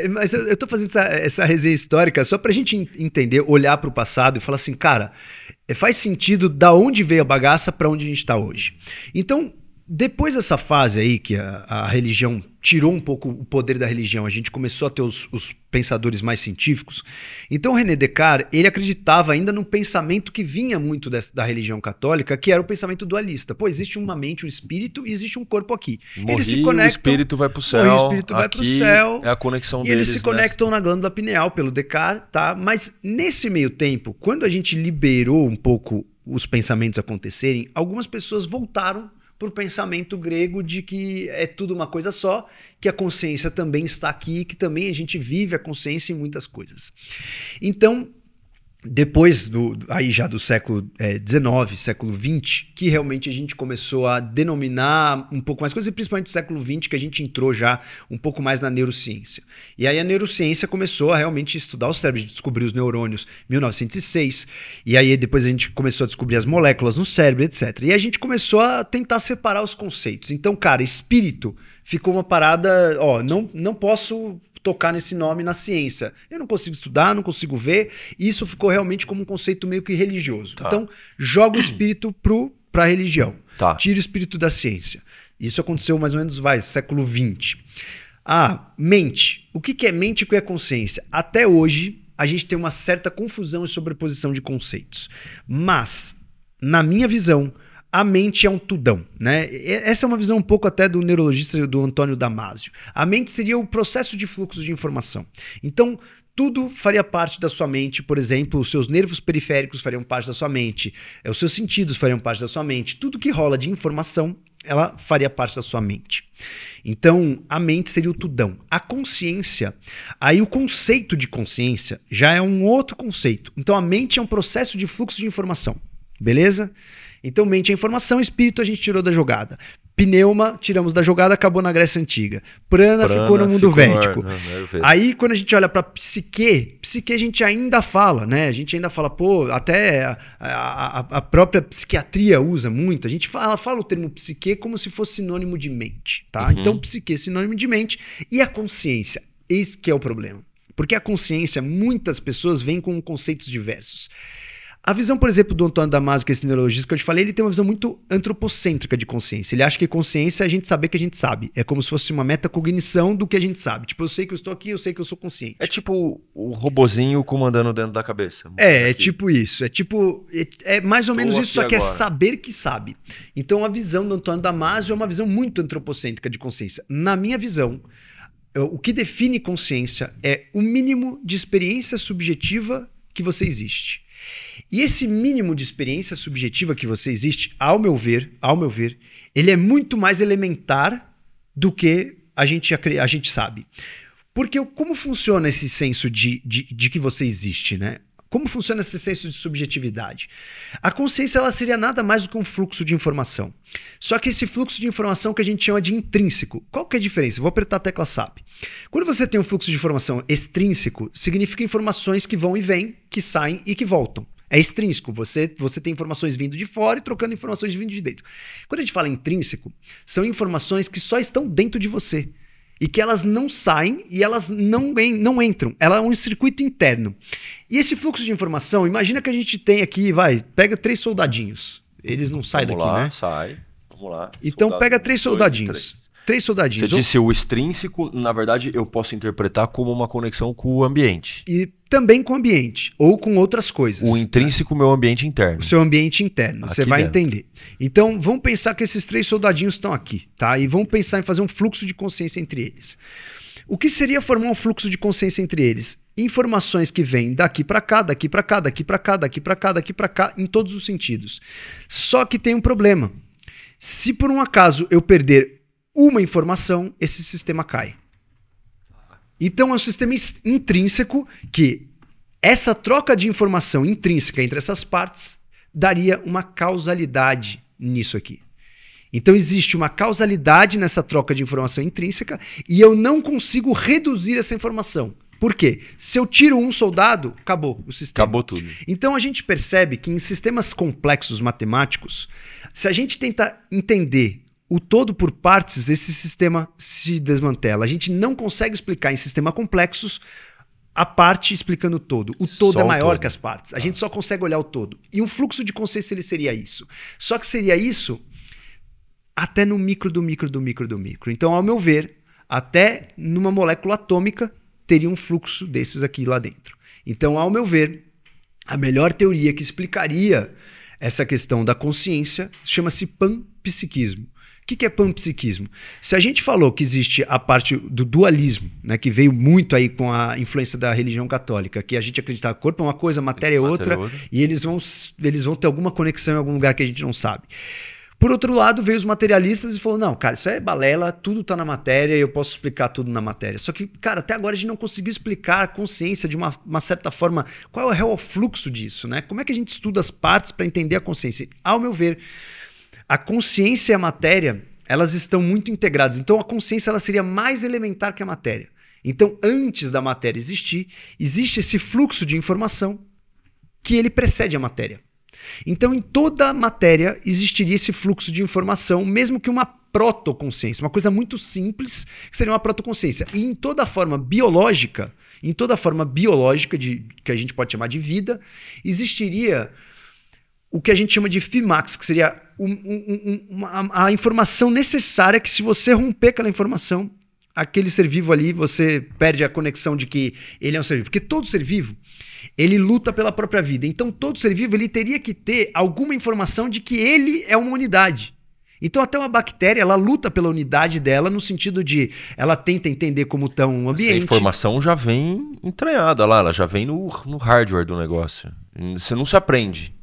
Mas eu tô fazendo essa resenha histórica só pra gente entender, olhar pro passado e falar assim, cara, faz sentido da onde veio a bagaça pra onde a gente tá hoje. Então, depois dessa fase aí que a religião tirou um pouco o poder da religião, a gente começou a ter os pensadores mais científicos. Então, René Descartes, ele acreditava ainda num pensamento que vinha muito da religião católica, que era o pensamento dualista. Pô, existe uma mente, um espírito e existe um corpo aqui. Eles se conectam, o espírito vai pro céu. Morri, o espírito vai pro céu. É a conexão e deles. Eles se conectam na glândula pineal pelo Descartes, tá? Mas nesse meio tempo, quando a gente liberou um pouco os pensamentos acontecerem, algumas pessoas voltaram para o pensamento grego de que é tudo uma coisa só, que a consciência também está aqui, que também a gente vive a consciência em muitas coisas. Então, depois aí já do século XIX, século XX, que realmente a gente começou a denominar um pouco mais coisas, e principalmente no século XX, que a gente entrou já um pouco mais na neurociência. E aí a neurociência começou a realmente estudar o cérebro, a gente descobriu os neurônios em 1906, e aí depois a gente começou a descobrir as moléculas no cérebro, etc. E a gente começou a tentar separar os conceitos. Então, cara, espírito ficou uma parada, não posso tocar nesse nome na ciência. Eu não consigo estudar, não consigo ver, e isso ficou realmente como um conceito meio que religioso. Tá. Então, joga o espírito para a religião. Tá. Tira o espírito da ciência. Isso aconteceu mais ou menos, século XX. Mente. O que é mente e o que é consciência? Até hoje, a gente tem uma certa confusão e sobreposição de conceitos. Mas, na minha visão, a mente é um tudão, né? Essa é uma visão um pouco até do neurologista do Antônio Damasio. A mente seria o processo de fluxo de informação. Então, tudo faria parte da sua mente, por exemplo, os seus nervos periféricos fariam parte da sua mente, os seus sentidos fariam parte da sua mente, tudo que rola de informação, ela faria parte da sua mente. Então, a mente seria o tudão. A consciência, aí o conceito de consciência já é um outro conceito. Então, a mente é um processo de fluxo de informação, beleza? Então, mente é informação, espírito a gente tirou da jogada. Pneuma, tiramos da jogada, acabou na Grécia Antiga. Prana ficou no mundo védico. Aí, quando a gente olha para psique a gente ainda fala, né? A gente ainda fala, até a própria psiquiatria usa muito. A gente fala o termo psique como se fosse sinônimo de mente, tá? Uhum. Então, psique é sinônimo de mente. E a consciência? Esse que é o problema. Porque a consciência, muitas pessoas veem com conceitos diversos. A visão, por exemplo, do Antônio Damasio, que é esse neurologista que eu te falei, ele tem uma visão muito antropocêntrica de consciência. Ele acha que consciência é a gente saber que a gente sabe. É como se fosse uma metacognição do que a gente sabe. Tipo, eu sei que eu estou aqui, eu sei que eu sou consciente. É tipo o robozinho comandando dentro da cabeça. É tipo isso. É mais ou menos isso, só que agora. é saber que sabe. Então, a visão do Antônio Damasio é uma visão muito antropocêntrica de consciência. Na minha visão, o que define consciência é o mínimo de experiência subjetiva que você existe. E esse mínimo de experiência subjetiva que você existe, ao meu ver, ele é muito mais elementar do que a gente sabe. Porque como funciona esse senso de que você existe, né? Como funciona esse senso de subjetividade? A consciência ela seria nada mais do que um fluxo de informação. Só que esse fluxo de informação que a gente chama de intrínseco. Qual que é a diferença? Eu vou apertar a tecla SAP. Quando você tem um fluxo de informação extrínseco, significa informações que vão e vêm, que saem e que voltam. É extrínseco. Você tem informações vindo de fora e trocando informações vindo de dentro. Quando a gente fala intrínseco, são informações que só estão dentro de você. E que elas não saem e elas não entram. Ela é um circuito interno. E esse fluxo de informação, imagina que a gente tem aqui, pega 3 soldadinhos. Eles não saem daqui, né? Sai. Vamos lá. Então pega 3 soldadinhos. 3 soldadinhos. Você disse o extrínseco, na verdade eu posso interpretar como uma conexão com o ambiente. E também com o ambiente, ou com outras coisas. O intrínseco, meu ambiente interno. O seu ambiente interno, Aqui você vai dentro. entender. Então, vamos pensar que esses 3 soldadinhos estão aqui, tá? E vamos pensar em fazer um fluxo de consciência entre eles. O que seria formar um fluxo de consciência entre eles? Informações que vêm daqui para cá, daqui para cá, daqui para cá, daqui para cá, daqui para cá, em todos os sentidos. Só que tem um problema. Se por um acaso eu perder uma informação, esse sistema cai. Então é um sistema intrínseco que essa troca de informação intrínseca entre essas partes daria uma causalidade nisso aqui. Então existe uma causalidade nessa troca de informação intrínseca e eu não consigo reduzir essa informação. Por quê? Se eu tiro um soldado, acabou o sistema. Acabou tudo. Então a gente percebe que em sistemas complexos matemáticos, se a gente tenta entender o todo por partes, esse sistema se desmantela. A gente não consegue explicar em sistemas complexos a parte explicando o todo. O todo Só é o maior todo. que as partes. A gente só consegue olhar o todo. E um fluxo de consciência ele seria isso. Só que seria isso até no micro do micro do micro do micro. Então, ao meu ver, até numa molécula atômica teria um fluxo desses aqui lá dentro. Então, ao meu ver, a melhor teoria que explicaria essa questão da consciência chama-se panpsiquismo. O que é panpsiquismo? Se a gente falou que existe a parte do dualismo, né, que veio muito aí com a influência da religião católica, que a gente acredita que o corpo é uma coisa, a matéria é outra, e eles vão ter alguma conexão em algum lugar que a gente não sabe. Por outro lado, veio os materialistas e falou, não, cara, isso é balela, tudo tá na matéria e eu posso explicar tudo na matéria. Só que, cara, até agora a gente não conseguiu explicar a consciência de uma certa forma, qual é o real fluxo disso, né? Como é que a gente estuda as partes para entender a consciência? Ao meu ver, a consciência e a matéria, elas estão muito integradas. Então, a consciência ela seria mais elementar que a matéria. Então, antes da matéria existir, existe esse fluxo de informação que ele precede a matéria. Então, em toda a matéria existiria esse fluxo de informação, mesmo que uma protoconsciência, uma coisa muito simples, que seria uma protoconsciência. E em toda a forma biológica, que a gente pode chamar de vida, existiria o que a gente chama de Fimax, que seria a informação necessária que, se você romper aquela informação, aquele ser vivo ali, você perde a conexão de que ele é um ser vivo. Porque todo ser vivo, ele luta pela própria vida. Então, todo ser vivo ele teria que ter alguma informação de que ele é uma unidade. Então, até uma bactéria, ela luta pela unidade dela no sentido de ela tenta entender como está um ambiente. Essa informação já vem entranhada lá, ela já vem no hardware do negócio. Você não se aprende.